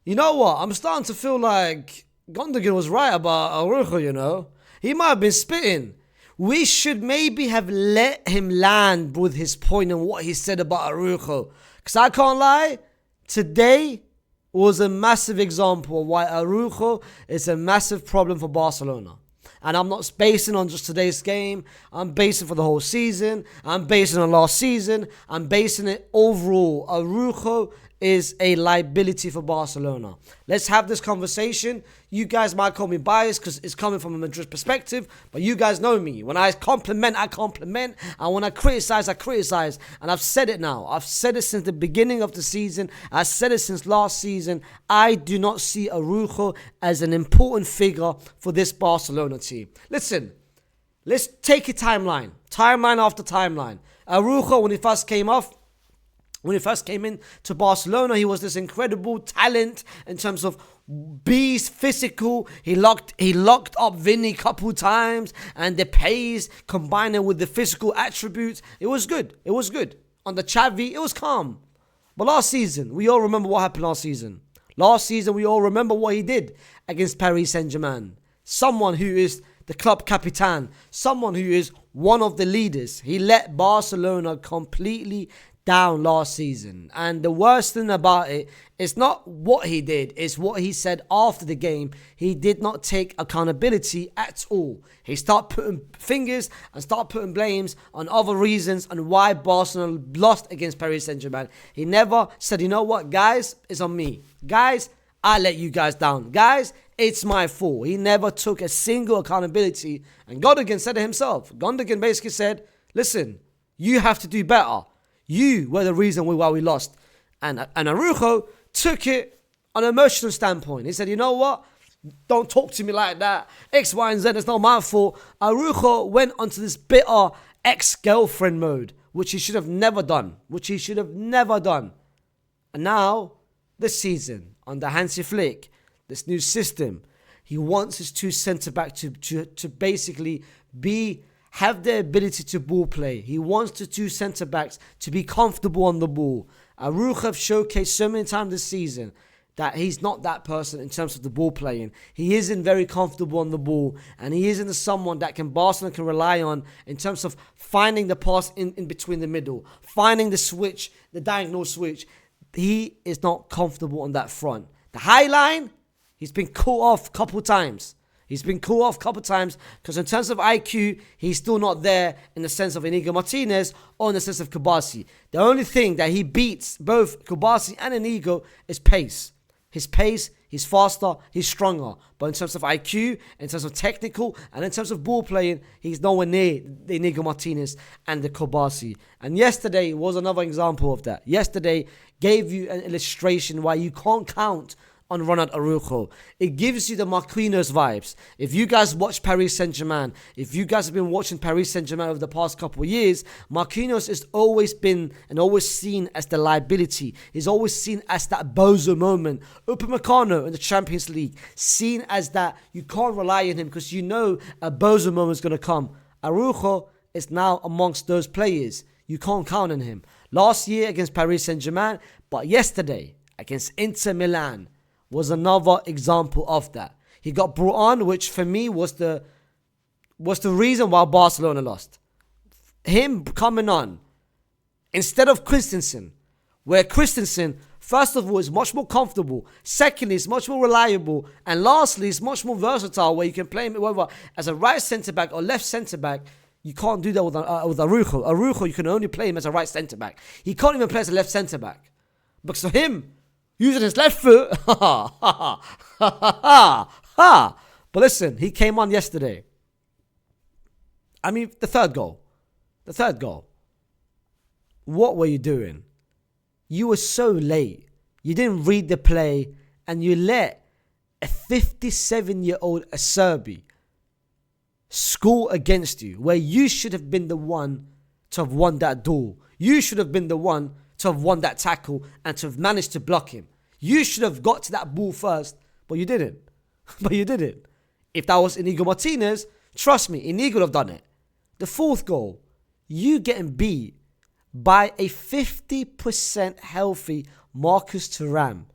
You know what? I'm starting to feel like Gondogan was right about Araujo, you know? He might have been spitting. We should maybe have let him land with his point and what he said about Araujo. Because I can't lie, today was a massive example of why Araujo is a massive problem for Barcelona. And I'm not basing on just today's game. I'm basing for the whole season. I'm basing on last season. I'm basing it overall. Araujo is a liability for Barcelona. Let's have this conversation. You guys might call me biased because it's coming from a Madrid perspective, but you guys know me. When I compliment, I compliment, and when I criticize, I criticize. And I've said it now. I've said it since the beginning of the season. I said it since last season. I do not see Araujo as an important figure for this Barcelona team. Listen, let's take a timeline after timeline. Araujo, when he first came in to Barcelona, he was this incredible talent in terms of beast, physical. He locked up Vinny a couple times, and the pace combined it with the physical attributes. It was good. On the Xavi, it was calm. But last season, we all remember what happened last season. We all remember what he did against Paris Saint-Germain. Someone who is the club capitan, someone who is one of the leaders. He let Barcelona completely down last season. And the worst thing about it is not what he did, it's what he said after the game. He did not take accountability at all. He started putting fingers and started putting blames on other reasons on why Barcelona lost against Paris Saint-Germain. He never said, you know what, guys, it's on me. Guys, I let you guys down. Guys, it's my fault. He never took a single accountability. And Gondogan said it himself. Gondogan basically said, listen, you have to do better. You were the reason why we lost. And Araujo took it on an emotional standpoint. He said, you know what? Don't talk to me like that. X, Y, and Z, it's not my fault. Araujo went onto this bitter ex-girlfriend mode, which he should have never done. And now, this season, under Hansi Flick, this new system, he wants his two centre-backs to basically have the ability to ball play. He wants the two centre-backs to be comfortable on the ball. Araujo have showcased so many times this season that he's not that person in terms of the ball playing. He isn't very comfortable on the ball, and he isn't someone that Barcelona can rely on in terms of finding the pass in between the middle, finding the switch, the diagonal switch. He is not comfortable on that front. The high line, he's been caught off a couple times. Because in terms of IQ, he's still not there in the sense of Inigo Martinez or in the sense of Kubasi. The only thing that he beats both Kubasi and Inigo is pace. His pace, he's faster, he's stronger. But in terms of IQ, in terms of technical, and in terms of ball playing, he's nowhere near the Inigo Martinez and the Kubasi. And yesterday was another example of that. Yesterday gave you an illustration why you can't count on Ronald Araujo. It gives you the Marquinhos vibes. If you guys watch Paris Saint-Germain, if you guys have been watching Paris Saint-Germain over the past couple of years, Marquinhos has always been and always seen as the liability. He's always seen as that bozo moment. Upamecano in the Champions League, seen as that you can't rely on him because you know a bozo moment is going to come. Araujo is now amongst those players. You can't count on him. Last year against Paris Saint-Germain, but yesterday against Inter Milan, was another example of that. He got brought on, which for me was the reason why Barcelona lost. Him coming on instead of Christensen, where Christensen, first of all, is much more comfortable. Secondly, is much more reliable. And lastly, is much more versatile, where you can play him whether as a right centre-back or left centre-back. You can't do that with Araujo. Araujo, you can only play him as a right centre-back. He can't even play as a left centre-back. Because for him, using his left foot, but listen, he came on yesterday. I mean, the third goal. What were you doing? You were so late. You didn't read the play, and you let a 57-year-old Acerbi score against you, where you should have been the one to have won that duel. You should have been the one to have won that tackle and to have managed to block him. You should have got to that ball first, but you didn't. If that was Inigo Martinez, trust me, Inigo would have done it. The fourth goal, you getting beat by a 50% healthy Marcus Thuram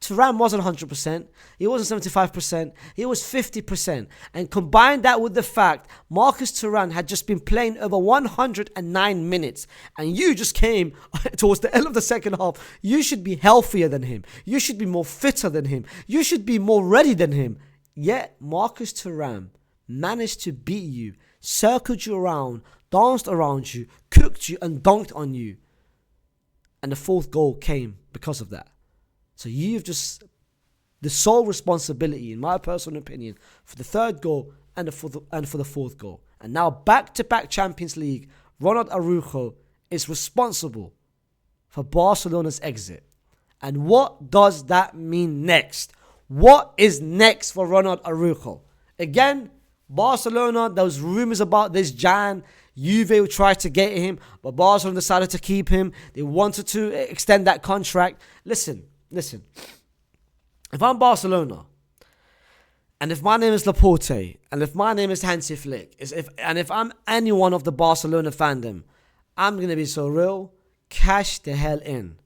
Thuram wasn't 100%. He wasn't 75%. He was 50%. And combine that with the fact Marcus Thuram had just been playing over 109 minutes. And you just came towards the end of the second half. You should be healthier than him. You should be more fitter than him. You should be more ready than him. Yet Marcus Thuram managed to beat you, circled you around, danced around you, cooked you and dunked on you. And the fourth goal came because of that. So you've just the sole responsibility, in my personal opinion, for the third goal and for the fourth goal. And now back-to-back Champions League, Ronald Araujo is responsible for Barcelona's exit. And what does that mean next? What is next for Ronald Araujo? Again, Barcelona, there was rumors about this Jan. Juve tried to get him, but Barcelona decided to keep him. They wanted to extend that contract. Listen. If I'm Barcelona, and if my name is Laporte, and if my name is Hansi Flick, and if I'm any one of the Barcelona fandom, I'm going to be so real. Cash the hell in.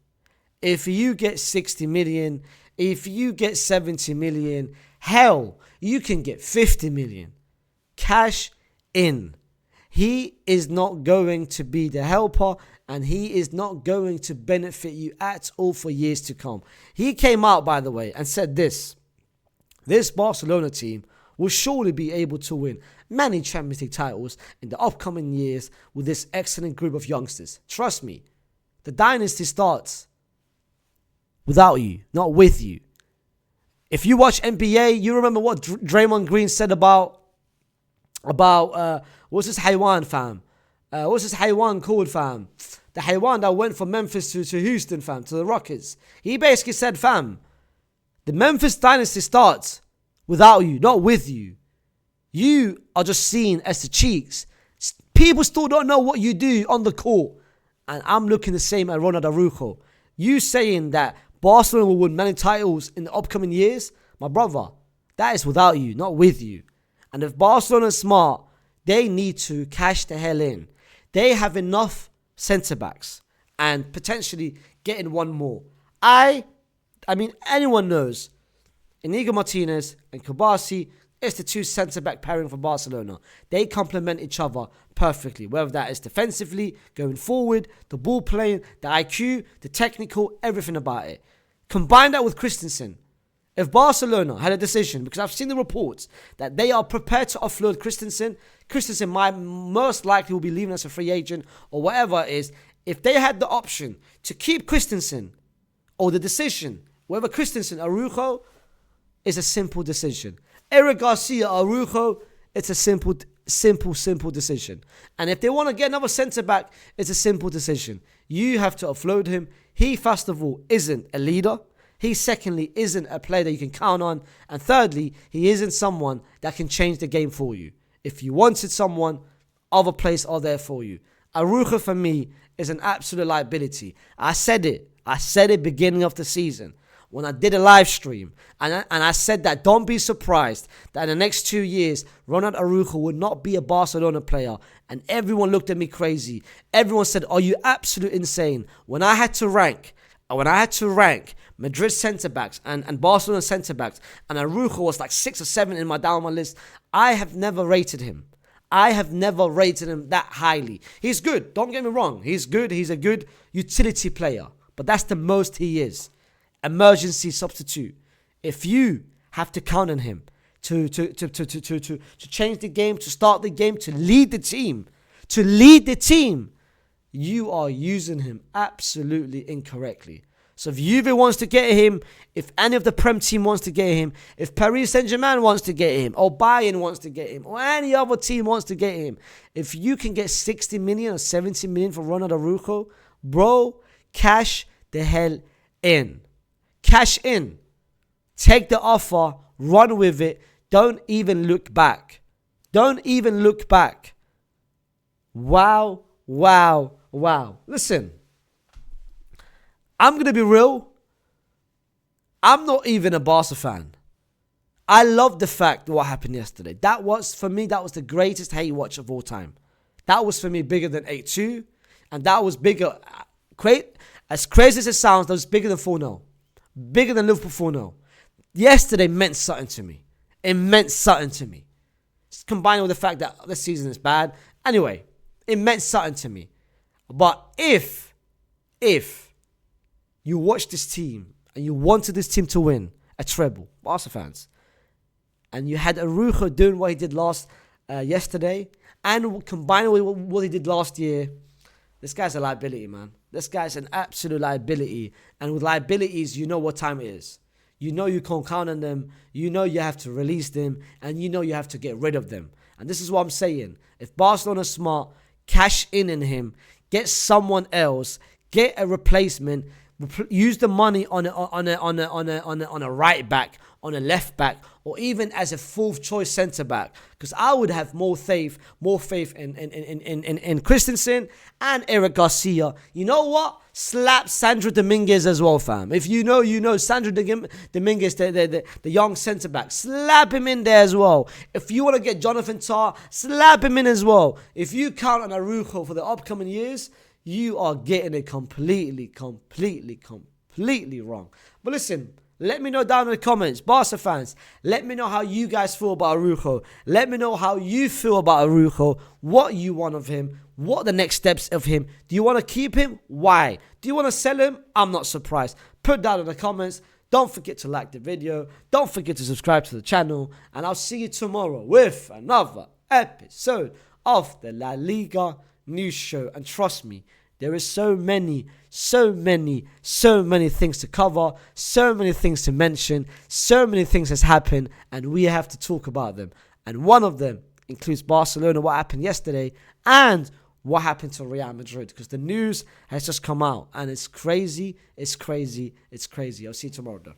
If you get 60 million, if you get 70 million, hell, you can get 50 million. Cash in. He is not going to be the helper, and he is not going to benefit you at all for years to come. He came out, by the way, and said this Barcelona team will surely be able to win many Champions League titles in the upcoming years with this excellent group of youngsters. Trust me, the dynasty starts without you, not with you. If you watch NBA, you remember what Draymond Green said about what's this Haywan, fam? What's this Haywan called, fam? The Haywan that went from Memphis to Houston, fam, to the Rockets. He basically said, fam, the Memphis dynasty starts without you, not with you. You are just seen as the cheeks. People still don't know what you do on the court. And I'm looking the same at Ronald Araujo. You saying that Barcelona will win many titles in the upcoming years? My brother, that is without you, not with you. And if Barcelona is smart, they need to cash the hell in. They have enough centre-backs and potentially getting one more. I mean, anyone knows Inigo Martinez and Kubasi is the two centre-back pairing for Barcelona. They complement each other perfectly, whether that is defensively, going forward, the ball playing, the IQ, the technical, everything about it. Combine that with Christensen. If Barcelona had a decision, because I've seen the reports that they are prepared to offload Christensen might most likely will be leaving as a free agent or whatever it is. If they had the option to keep Christensen, or the decision whether Christensen, Araujo, is a simple decision. Eric Garcia, Araujo, it's a simple decision. And if they want to get another centre back, it's a simple decision. You have to offload him. He, first of all, isn't a leader. He, secondly, isn't a player that you can count on. And thirdly, he isn't someone that can change the game for you. If you wanted someone, other players are there for you. Araujo, for me, is an absolute liability. I said it beginning of the season when I did a live stream. And I said that don't be surprised that in the next 2 years, Ronald Araujo would not be a Barcelona player. And everyone looked at me crazy. Everyone said, are you absolutely insane? When I had to rank Madrid centre-backs and Barcelona centre-backs, and Araujo was like 6 or 7 in my down my list, I have never rated him. That highly. He's good, don't get me wrong. He's good, he's a good utility player. But that's the most he is. Emergency substitute. If you have to count on him to change the game, to start the game, to lead the team, you are using him absolutely incorrectly. So if Juve wants to get him, if any of the Prem team wants to get him, if Paris Saint-Germain wants to get him, or Bayern wants to get him, or any other team wants to get him, if you can get 60 million or 70 million for Ronald Araujo, bro, cash the hell in. Cash in. Take the offer, run with it. Don't even look back. Wow. Listen. I'm going to be real. I'm not even a Barca fan. I love the fact what happened yesterday. That was the greatest hate watch of all time. That was for me bigger than 8-2. And that was bigger. As crazy as it sounds, that was bigger than 4-0. Bigger than Liverpool 4-0. Yesterday meant something to me. It meant something to me. Combined with the fact that this season is bad. Anyway, it meant something to me. But if you watch this team and you wanted this team to win a treble, Barca fans, and you had Araujo doing what he did yesterday, and combined with what he did last year, this guy's a liability, man. This guy's an absolute liability. And with liabilities, you know what time it is. You know you can't count on them. You know you have to release them. And you know you have to get rid of them. And this is what I'm saying. If Barcelona's smart, cash in him, get someone else, get a replacement, use the money on a right back, on a left back, or even as a fourth choice centre back. Because I would have more faith in Christensen and Eric Garcia. You know what? Slap Sandro Dominguez as well, fam. If you know Sandro Dominguez, the young centre back, slap him in there as well. If you want to get Jonathan Tah, slap him in as well. If you count on Araujo for the upcoming years, you are getting it completely wrong. But listen, let me know down in the comments, Barca fans. Let me know how you guys feel about Araujo. Let me know how you feel about Araujo, what you want of him, what the next steps of him. Do you want to keep him? Why? Do you want to sell him? I'm not surprised. Put down in the comments. Don't forget to like the video. Don't forget to subscribe to the channel. And I'll see you tomorrow with another episode of the La Liga News Show. And trust me, there is so many things to cover, so many things to mention, so many things has happened, and we have to talk about them. And one of them includes Barcelona, what happened yesterday, and what happened to Real Madrid, because the news has just come out, and it's crazy. I'll see you tomorrow, though.